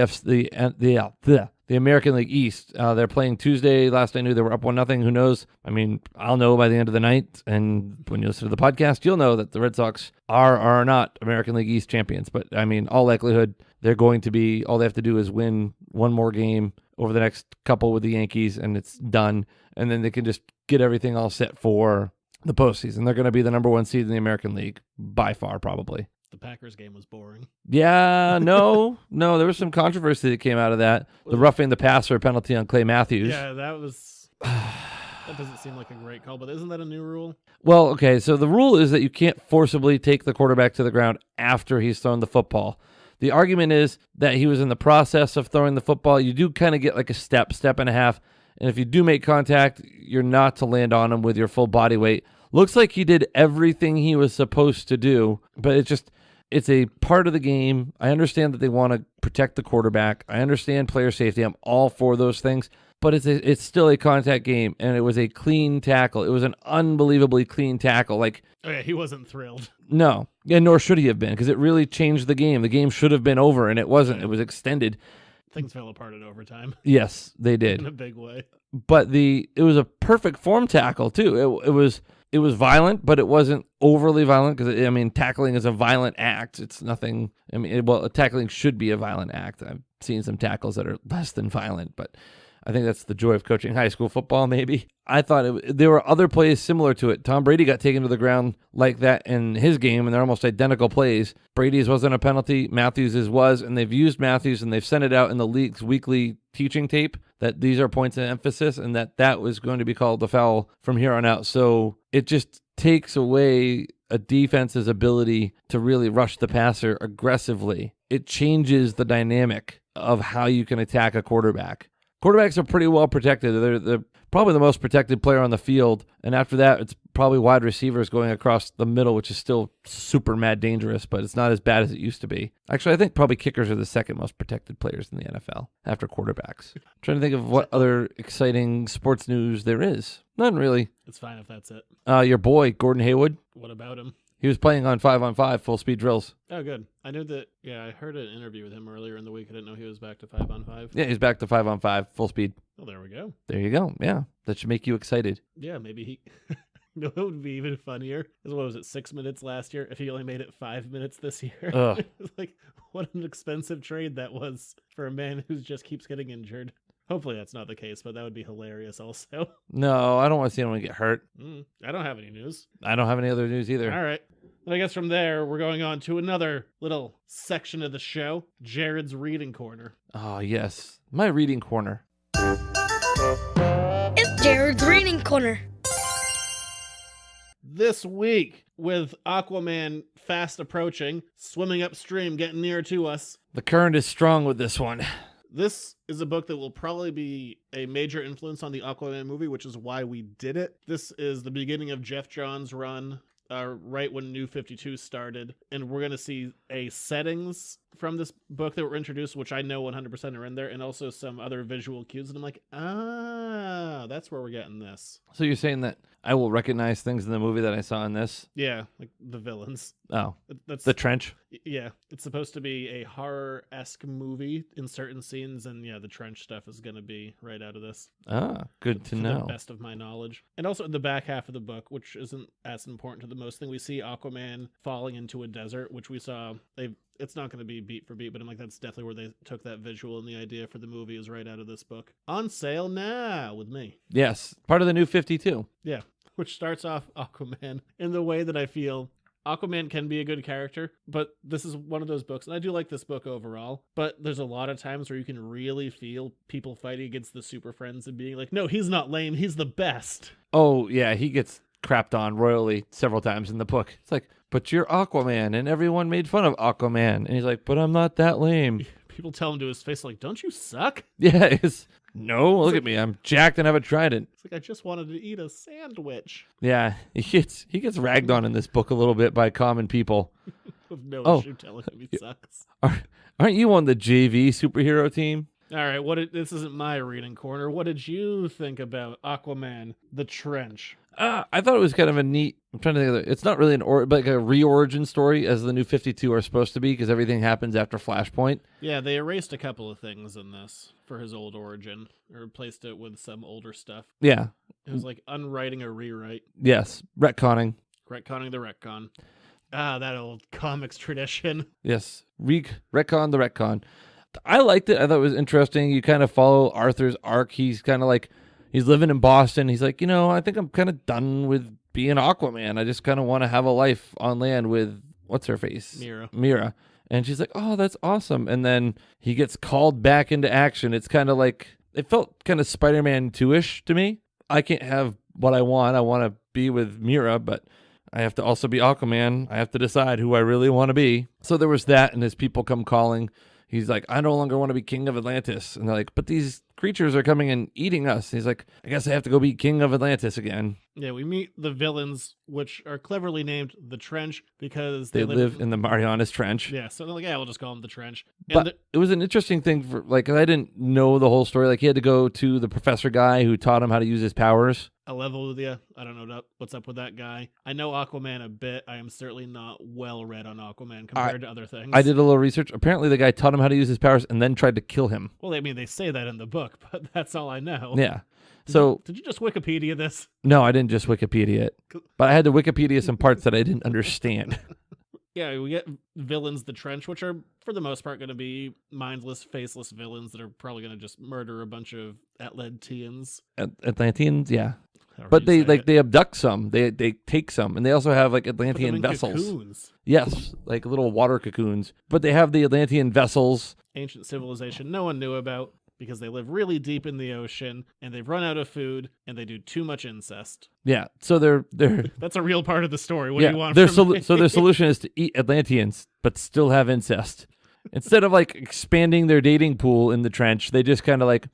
the American League East. They're playing Tuesday. Last I knew, they were up 1-0. Who knows? I mean, I'll know by the end of the night, and when you listen to the podcast, you'll know that the Red Sox are not American League East champions. But, I mean, all likelihood, they're going to be, all they have to do is win one more game over the next couple with the Yankees, and it's done. And then they can just get everything all set for the postseason. They're going to be the number 1 seed in the American League, by far, probably. The Packers game was boring. Yeah, no, there was some controversy that came out of that. The roughing the passer penalty on Clay Matthews. Yeah, that was... That doesn't seem like a great call, but isn't that a new rule? Well, okay, so the rule is that you can't forcibly take the quarterback to the ground after he's thrown the football. The argument is that he was in the process of throwing the football. You do kind of get like a step and a half, and if you do make contact, you're not to land on him with your full body weight. Looks like he did everything he was supposed to do, but it's a part of the game. I understand that they want to protect the quarterback. I understand player safety. I'm all for those things, but it's still a contact game, and it was a clean tackle. It was an unbelievably clean tackle. Like, oh yeah, he wasn't thrilled. No, and nor should he have been, because it really changed the game. The game should have been over, and it wasn't. It was extended. Things fell apart in overtime. Yes, they did. In a big way. But it was a perfect form tackle, too. It was violent, but it wasn't overly violent because, tackling is a violent act. It's nothing. Tackling should be a violent act. I've seen some tackles that are less than violent, but I think that's the joy of coaching high school football, maybe. I thought there were other plays similar to it. Tom Brady got taken to the ground like that in his game, and they're almost identical plays. Brady's wasn't a penalty. Matthews's was, and they've used Matthews, and they've sent it out in the league's weekly teaching tape that these are points of emphasis and that was going to be called the foul from here on out. So it takes away a defense's ability to really rush the passer aggressively. It changes the dynamic of how you can attack a quarterback. Quarterbacks are pretty well protected. They're probably the most protected player on the field. And after that, it's probably wide receivers going across the middle, which is still super mad dangerous, but it's not as bad as it used to be. Actually, I think probably kickers are the second most protected players in the NFL after quarterbacks. I'm trying to think of what other exciting sports news there is. None really. It's fine if that's it. Your boy, Gordon Hayward. What about him? He was playing on 5-on-5 full speed drills. Oh, good. I knew that. Yeah, I heard an interview with him earlier in the week. I didn't know he was back to 5-on-5. Yeah, he's back to 5-on-5 full speed. Oh, there we go. There you go. Yeah, that should make you excited. Yeah, maybe he. No, it would be even funnier. What was it, 6 minutes last year? If he only made it 5 minutes this year. Ugh. It's like, what an expensive trade that was for a man who just keeps getting injured. Hopefully that's not the case, but that would be hilarious also. No, I don't want to see anyone get hurt. I don't have any news. I don't have any other news either. All right. And I guess from there, we're going on to another little section of the show, Jared's Reading Corner. Oh, yes. My reading corner. It's Jared's Reading Corner. This week, with Aquaman fast approaching, swimming upstream, getting near to us. The current is strong with this one. This is a book that will probably be a major influence on the Aquaman movie, which is why we did it. This is the beginning of Jeff Johns' run, right when New 52 started. And we're going to see settings from this book that were introduced, which I know 100% are in there, and also some other visual cues. And I'm like, that's where we're getting this. So you're saying that I will recognize things in the movie that I saw in this? Yeah, like the villains. Oh, that's the trench? Yeah, it's supposed to be a horror-esque movie in certain scenes, and yeah, the trench stuff is going to be right out of this. Ah, good to know. To the best of my knowledge. And also in the back half of the book, which isn't as important to the most thing, we see Aquaman falling into a desert, which we saw. It's not going to be beat for beat, but I'm like, that's definitely where they took that visual, and the idea for the movie is right out of this book. On sale now with me. Yes, part of the New 52. Yeah, which starts off Aquaman in the way that I feel Aquaman can be a good character, but this is one of those books, and I do like this book overall, but there's a lot of times where you can really feel people fighting against the super friends and being like, no, he's not lame, he's the best. Oh, yeah, he gets crapped on royally several times in the book. It's like, but you're Aquaman, and everyone made fun of Aquaman. And he's like, but I'm not that lame. People tell him to his face, like, don't you suck? Yeah, no, look at me. I'm jacked and have a trident. It's like, I just wanted to eat a sandwich. Yeah, he gets ragged on in this book a little bit by common people. With no issue telling him he sucks. Aren't you on the JV superhero team? All right, this isn't my reading corner. What did you think about Aquaman, the Trench? I thought it was kind of a neat. I'm trying to think of it. It's not really like a re-origin story as the New 52 are supposed to be, because everything happens after Flashpoint. Yeah, they erased a couple of things in this for his old origin, or replaced it with some older stuff. Yeah. It was like unwriting a rewrite. Yes, retconning. Retconning the retcon. That old comics tradition. Yes, retcon the retcon. I liked it. I thought it was interesting. You kind of follow Arthur's arc. He's kind of like, he's living in Boston. He's like, I think I'm kind of done with being Aquaman. I just kind of want to have a life on land with, what's her face? Mira. And she's like, oh, that's awesome. And then he gets called back into action. It's kind of like, it felt kind of Spider-Man 2-ish to me. I can't have what I want. I want to be with Mira, but I have to also be Aquaman. I have to decide who I really want to be. So there was that, and as people come calling, he's like, I no longer want to be king of Atlantis. And they're like, but these creatures are coming and eating us. And he's like, I guess I have to go be king of Atlantis again. Yeah, we meet the villains, which are cleverly named the Trench because they live in the Marianas Trench. Yeah, so they're like, we'll just call them the Trench. But it was an interesting thing for, like, I didn't know the whole story. Like, he had to go to the professor guy who taught him how to use his powers. A level with you. I don't know what's up with that guy. I know Aquaman a bit. I am certainly not well read on Aquaman compared to other things. I did a little research. Apparently, the guy taught him how to use his powers and then tried to kill him. Well, I mean, they say that in the book, but that's all I know. Yeah. So did you just Wikipedia this? No, I didn't just Wikipedia it. But I had to Wikipedia some parts that I didn't understand. Yeah, we get villains, the Trench, which are, for the most part, going to be mindless, faceless villains that are probably going to just murder a bunch of Atlanteans. Atlanteans, yeah. But they abduct some, they take some, and they also have like Atlantean vessels. Cocoons. Yes, like little water cocoons. But they have the Atlantean vessels. Ancient civilization no one knew about. because they live really deep in the ocean and they've run out of food and they do too much incest. Yeah, so they're That's a real part of the story. What do you want their from me? so their solution is to eat Atlanteans but still have incest. Instead of like expanding their dating pool in the trench, they just kind of like,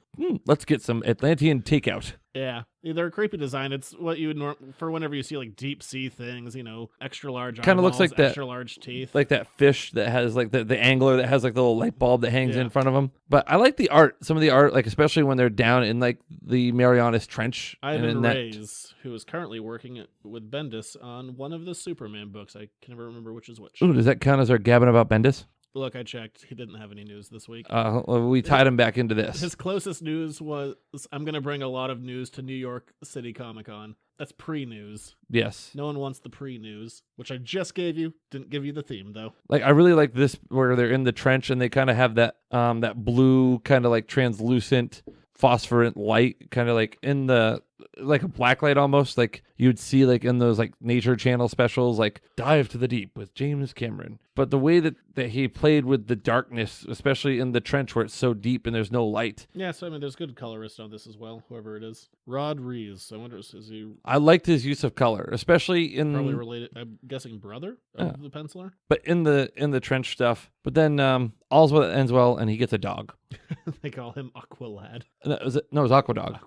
let's get some Atlantean takeout. Yeah, they're a creepy design. It's what you would for whenever you see like deep sea things, extra large Kind of looks like that, extra large teeth, like that fish that has like the angler that has like the little light bulb that hangs in front of them. But I like the art, some of the art, like especially when they're down in like the Marianas Trench. Ivan Reyes, who is currently working with Bendis on one of the Superman books. I can never remember which is which. Ooh, does that count as our gabbing about Bendis? Look, I checked. He didn't have any news this week. We tied him back into this. His closest news was, I'm going to bring a lot of news to New York City Comic Con. That's pre-news. Yes. No one wants the pre-news, which I just gave you. Didn't give you the theme, though. Like, I really like this where they're in the trench and they kind of have that that blue kind of like translucent phosphorant light, kind of like in the, like a black light almost, like you'd see like in those like Nature Channel specials, like Dive to the Deep with James Cameron. But the way that he played with the darkness, especially in the trench where it's so deep and there's no light. Yeah, so I mean, there's good colorist on this as well, whoever it is. Rod Reeves. I wonder, is he... I liked his use of color, especially in... Probably related, I'm guessing brother of the penciler? But in the trench stuff. But then all's well that ends well, and he gets a dog. They call him Aqualad. No, it was Aquadog.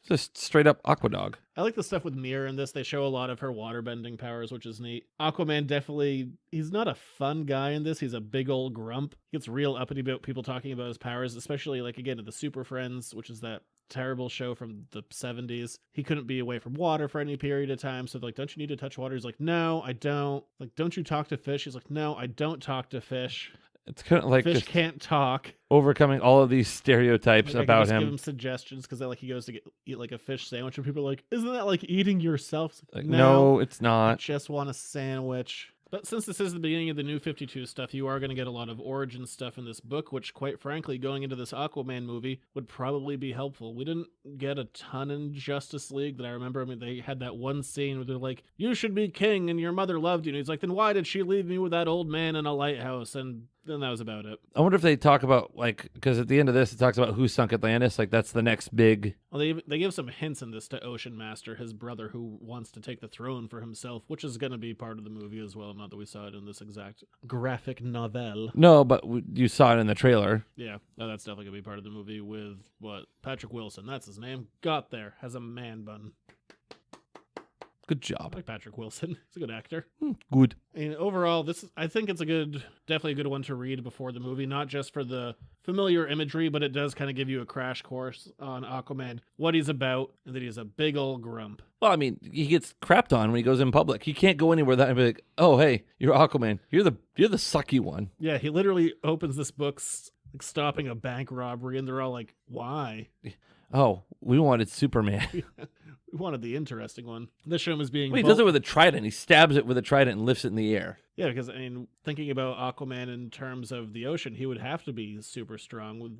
Just straight up Aquadog. I like the stuff with Mira in this. They show a lot of her waterbending powers, which is neat. Aquaman definitely, he's not a fun guy in this. He's a big old grump. He gets real uppity about people talking about his powers, especially like again at the Super Friends, which is that terrible show from the 70s. He couldn't be away from water for any period of time. So like, don't you need to touch water? He's like, no, I don't. Like, don't you talk to fish? He's like, no, I don't talk to fish. It's kind of like fish can't talk. Overcoming all of these stereotypes like, about I can just him. Give him suggestions because like he goes to eat like a fish sandwich, and people are like, "Isn't that like eating yourself?" Like, no, it's not. I just want a sandwich. But since this is the beginning of the New 52 stuff, you are going to get a lot of origin stuff in this book, which, quite frankly, going into this Aquaman movie would probably be helpful. We didn't get a ton in Justice League that I remember. I mean, they had that one scene where they're like, "You should be king, and your mother loved you." And he's like, "Then why did she leave me with that old man in a lighthouse?" And then that was about it. I wonder if they talk about, like, because at the end of this, it talks about who sunk Atlantis. Like, that's the next big... Well, they give some hints in this to Ocean Master, his brother, who wants to take the throne for himself, which is going to be part of the movie as well. Not that we saw it in this exact graphic novel. No, but you saw it in the trailer. Yeah, that's definitely going to be part of the movie with, Patrick Wilson, that's his name. Got there, has a man bun. Good job. I like Patrick Wilson. He's a good actor. Good. And overall, I think it's definitely a good one to read before the movie, not just for the familiar imagery, but it does kind of give you a crash course on Aquaman, what he's about, and that he's a big old grump. Well, I mean, he gets crapped on when he goes in public. He can't go anywhere and be like, "Oh, hey, you're Aquaman. You're the sucky one." Yeah, he literally opens this book like stopping a bank robbery, and they're all like, "Why?" Oh, we wanted Superman. We wanted the interesting one. This show is being... Well, he does it with a trident. He stabs it with a trident and lifts it in the air. Yeah, because, I mean, thinking about Aquaman in terms of the ocean, he would have to be super strong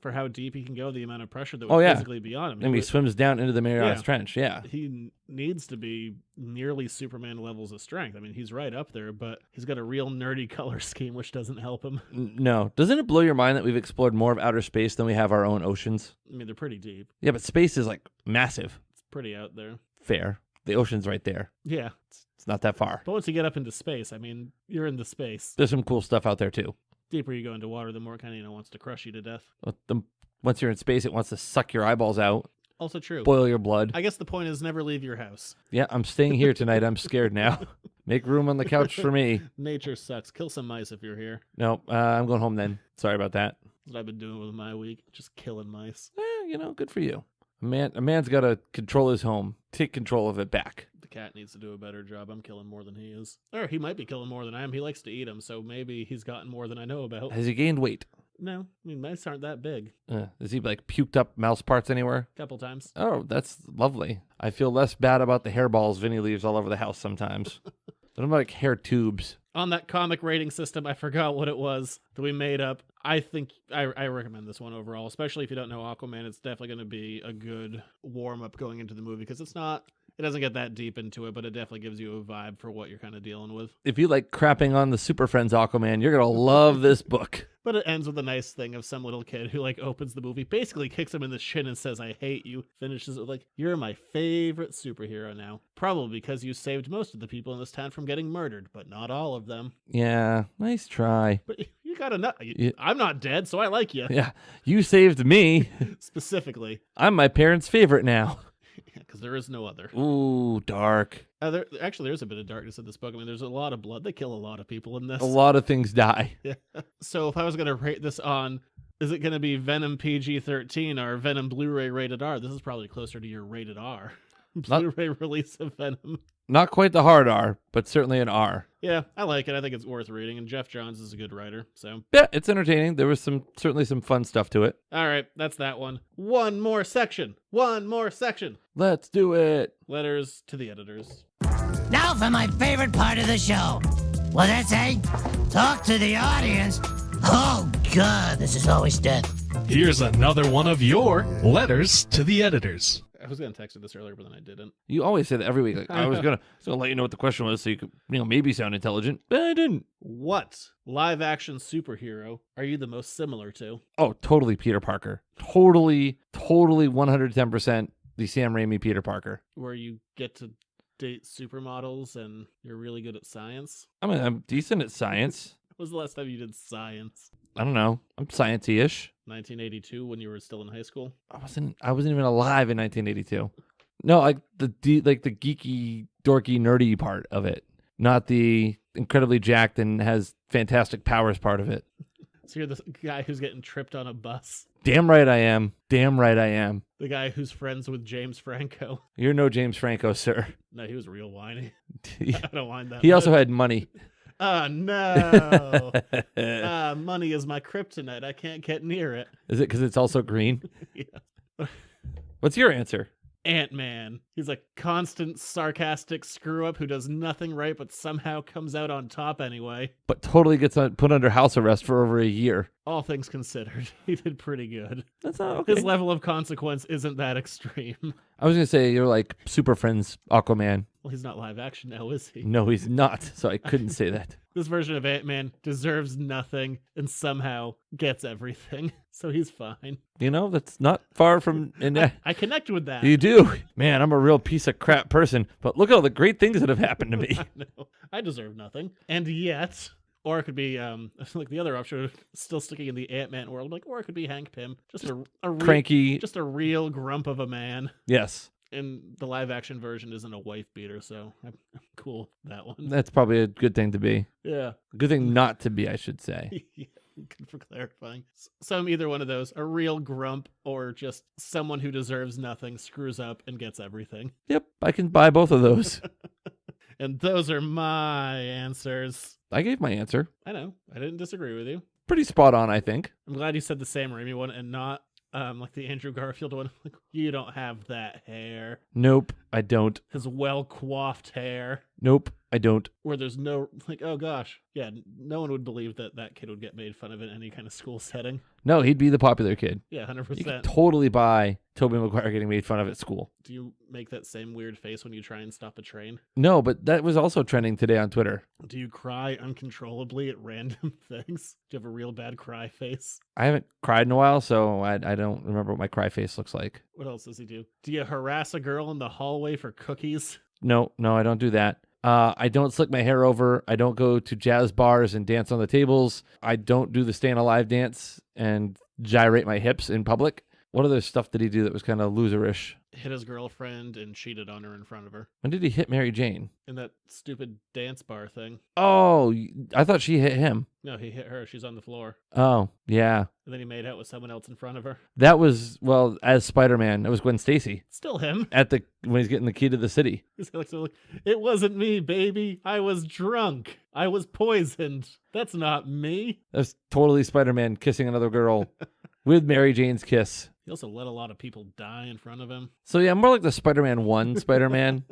for how deep he can go, the amount of pressure that would physically be on him. And he swims down into the Marianas Trench, yeah. He needs to be nearly Superman levels of strength. I mean, he's right up there, but he's got a real nerdy color scheme, which doesn't help him. No. Doesn't it blow your mind that we've explored more of outer space than we have our own oceans? I mean, they're pretty deep. Yeah, but space is, like, massive. Pretty out there. Fair. The ocean's right there. Yeah. It's not that far. But once you get up into space, I mean, you're in the space. There's some cool stuff out there, too. Deeper you go into water, the more it kind of, wants to crush you to death. Once you're in space, it wants to suck your eyeballs out. Also true. Boil your blood. I guess the point is never leave your house. Yeah, I'm staying here tonight. I'm scared now. Make room on the couch for me. Nature sucks. Kill some mice if you're here. No, I'm going home then. Sorry about that. That's what I've been doing with my week. Just killing mice. Good for you. A man's got to control his home. Take control of it back. The cat needs to do a better job. I'm killing more than he is. Or he might be killing more than I am. He likes to eat them, so maybe he's gotten more than I know about. Has he gained weight? No. I mean, mice aren't that big. Is he, like, puked up mouse parts anywhere? Couple times. Oh, that's lovely. I feel less bad about the hairballs Vinny leaves all over the house sometimes. They're like hair tubes. On that comic rating system, I forgot what it was that we made up. I think I recommend this one overall, especially if you don't know Aquaman. It's definitely going to be a good warm-up going into the movie because it's not It doesn't get that deep into it, but it definitely gives you a vibe for what you're kind of dealing with. If you like crapping on the Super Friends Aquaman, you're going to love this book. But it ends with a nice thing of some little kid who like opens the movie, basically kicks him in the shin and says, "I hate you." Finishes it with like, "You're my favorite superhero now. Probably because you saved most of the people in this town from getting murdered, but not all of them." Yeah, nice try. But you gotta know, I'm not dead, so I like you. Yeah, you saved me. Specifically. I'm my parents' favorite now. Yeah, because there is no other. Ooh, dark. There's a bit of darkness in this book. I mean, there's a lot of blood. They kill a lot of people in this. A lot of things die. Yeah. So if I was going to rate this on, is it going to be Venom PG-13 or Venom Blu-ray rated R? This is probably closer to your rated R. Blu-ray release of Venom. Not quite the hard R, but certainly an R. Yeah, I like it. I think it's worth reading, and Jeff Johns is a good writer, so. Yeah, it's entertaining. There was certainly some fun stuff to it. All right, that's that one. One more section. Let's do it. Letters to the editors. Now for my favorite part of the show. What'd that say? Talk to the audience? Oh, God, this is always death. Here's another one of your letters to the editors. I was going to text you this earlier, but then I didn't. You always say that every week. Like, I was gonna let you know what the question was so you could, maybe sound intelligent, but I didn't. What live-action superhero are you the most similar to? Oh, totally Peter Parker. Totally 110% the Sam Raimi Peter Parker. Where you get to date supermodels and you're really good at science? I mean, I'm decent at science. When was the last time you did science? I don't know. I'm sciencey-ish. 1982, when you were still in high school? I wasn't even alive in 1982. No, like the geeky, dorky, nerdy part of it, not the incredibly jacked and has fantastic powers part of it. So you're the guy who's getting tripped on a bus. Damn right I am. The guy who's friends with James Franco. You're no James Franco, sir. No, he was real whiny. I don't mind that. He also had money. Oh, no. Money is my kryptonite. I can't get near it. Is it because it's also green? Yeah. What's your answer? Ant-Man. He's a constant, sarcastic screw-up who does nothing right but somehow comes out on top anyway. But totally gets put under house arrest for over a year. All things considered, he did pretty good. That's not okay. His level of consequence isn't that extreme. I was going to say you're like Super Friends Aquaman. Well, he's not live action now, is he? No, he's not, so I couldn't say that. This version of Ant-Man deserves nothing and somehow gets everything, so he's fine. You know, that's not far from... I connect with that. You do. Man, I'm a real piece of crap person, but look at all the great things that have happened to me. I know. I deserve nothing. And yet... Or it could be, like the other option, still sticking in the Ant-Man world, or it could be Hank Pym. Just a cranky... Just a real grump of a man. Yes. And the live-action version isn't a wife-beater, so I'm cool with that one. That's probably a good thing to be. Yeah. A good thing not to be, I should say. Yeah, good for clarifying. So I'm either one of those, a real grump, or just someone who deserves nothing, screws up, and gets everything. Yep, I can buy both of those. And those are my answers. I gave my answer. I know. I didn't disagree with you. Pretty spot on, I think. I'm glad you said the Sam Raimi one and not like the Andrew Garfield one. Like, you don't have that hair. Nope, I don't. His well-coiffed hair. Nope, I don't. Where there's no, like, oh gosh. Yeah, no one would believe that kid would get made fun of in any kind of school setting. No, he'd be the popular kid. Yeah, 100%. You could totally buy Tobey Maguire getting made fun of at school. Do you make that same weird face when you try and stop a train? No, but that was also trending today on Twitter. Do you cry uncontrollably at random things? Do you have a real bad cry face? I haven't cried in a while, so I don't remember what my cry face looks like. What else does he do? Do you harass a girl in the hallway for cookies? No, I don't do that. I don't slick my hair over. I don't go to jazz bars and dance on the tables. I don't do the Staying Alive dance and gyrate my hips in public. What other stuff did he do that was kind of loserish? Hit his girlfriend and cheated on her in front of her. When did he hit Mary Jane? In that stupid dance bar thing. Oh, I thought she hit him. No, he hit her. She's on the floor. Oh, yeah. And then he made out with someone else in front of her. That was, well, as Spider-Man, that was Gwen Stacy. Still him. When he's getting the key to the city. He's like, it wasn't me, baby. I was drunk. I was poisoned. That's not me. That's totally Spider-Man kissing another girl with Mary Jane's kiss. He also let a lot of people die in front of him. So yeah, more like the Spider-Man 1 Spider-Man.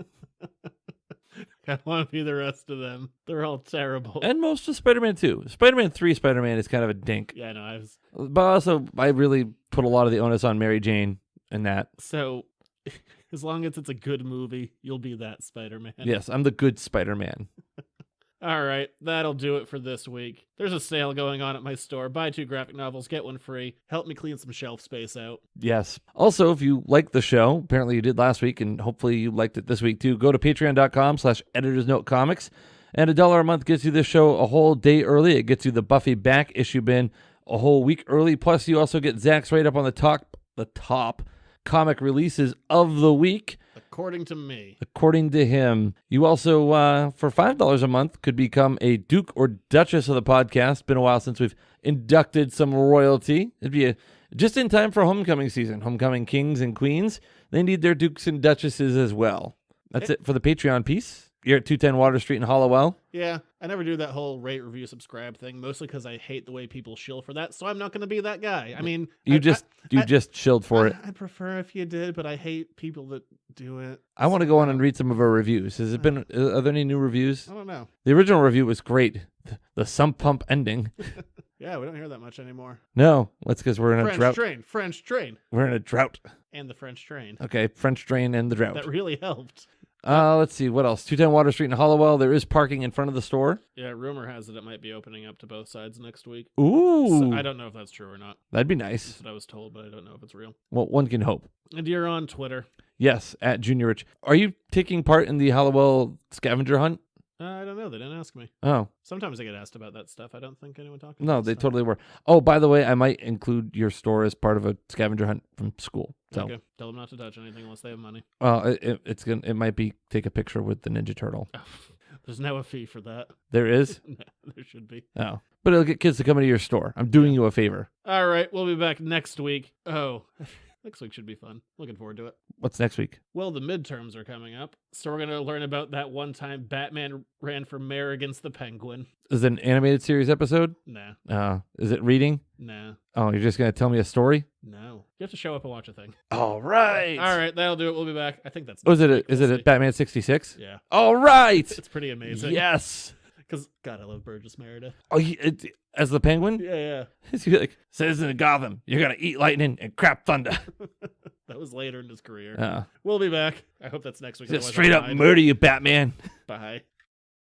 I want to be the rest of them. They're all terrible. And most of Spider-Man 2. Spider-Man 3 Spider-Man is kind of a dink. Yeah, no, But also, I really put a lot of the onus on Mary Jane in that. So, As long as it's a good movie, you'll be that Spider-Man. Yes, I'm the good Spider-Man. All right, that'll do it for this week. There's a sale going on at my store. Buy 2 graphic novels, get 1 free. Help me clean some shelf space out. Yes. Also, if you like the show, apparently you did last week, and hopefully you liked it this week too, go to patreon.com/editorsnotecomix. And $1 a month gets you this show a whole day early. It gets you the Buffy back issue bin a whole week early. Plus, you also get Zach's right up on the top comic releases of the week. According to me. According to him. You also, for $5 a month, could become a Duke or Duchess of the podcast. Been a while since we've inducted some royalty. It'd be just in time for homecoming season. Homecoming kings and queens, they need their dukes and duchesses as well. That's it for the Patreon piece. You're at 210 Water Street in Hollowell. Yeah, I never do that whole rate, review, subscribe thing, mostly because I hate the way people shill for that, so I'm not going to be that guy. I mean... You just shilled for it. I prefer if you did, but I hate people that do it. I want to go on and read some of our reviews. Are there any new reviews? I don't know. The original review was great. The sump pump ending. Yeah, we don't hear that much anymore. No, that's because we're in a drought. French train. We're in a drought. And the French train. Okay, French train and the drought. That really helped. Let's see, what else? 210 Water Street in Hollowell. There is parking in front of the store. Yeah, rumor has it might be opening up to both sides next week. Ooh. So I don't know if that's true or not. That'd be nice. That's what I was told, but I don't know if it's real. Well, one can hope. And you're on Twitter. Yes, at Junior Rich. Are you taking part in the Hollowell scavenger hunt? I don't know. They didn't ask me. Oh. Sometimes I get asked about that stuff. I don't think anyone talked about No, they totally were. Oh, by the way, I might include your store as part of a scavenger hunt from school. So. Okay. Tell them not to touch anything unless they have money. Well, it might be take a picture with the Ninja Turtle. There's now a fee for that. There is? No, there should be. Oh. But it'll get kids to come into your store. I'm doing you a favor. All right. We'll be back next week. Oh, next week should be fun. Looking forward to it. What's next week? Well, the midterms are coming up. So we're going to learn about that one time Batman ran for mayor against the Penguin. Is it an animated series episode? Nah. Is it reading? Nah. Oh, you're just going to tell me a story? No. You have to show up and watch a thing. All right. All right. That'll do it. We'll be back. I think that's... Oh, is it a Batman 66? Yeah. All right. It's pretty amazing. Yes. Because, God, I love Burgess Meredith. Oh, as the Penguin? Yeah. He's like, citizen of Gotham, you're going to eat lightning and crap thunder. That was later in his career. We'll be back. I hope that's next week. Just straight up murder you, Batman. Bye.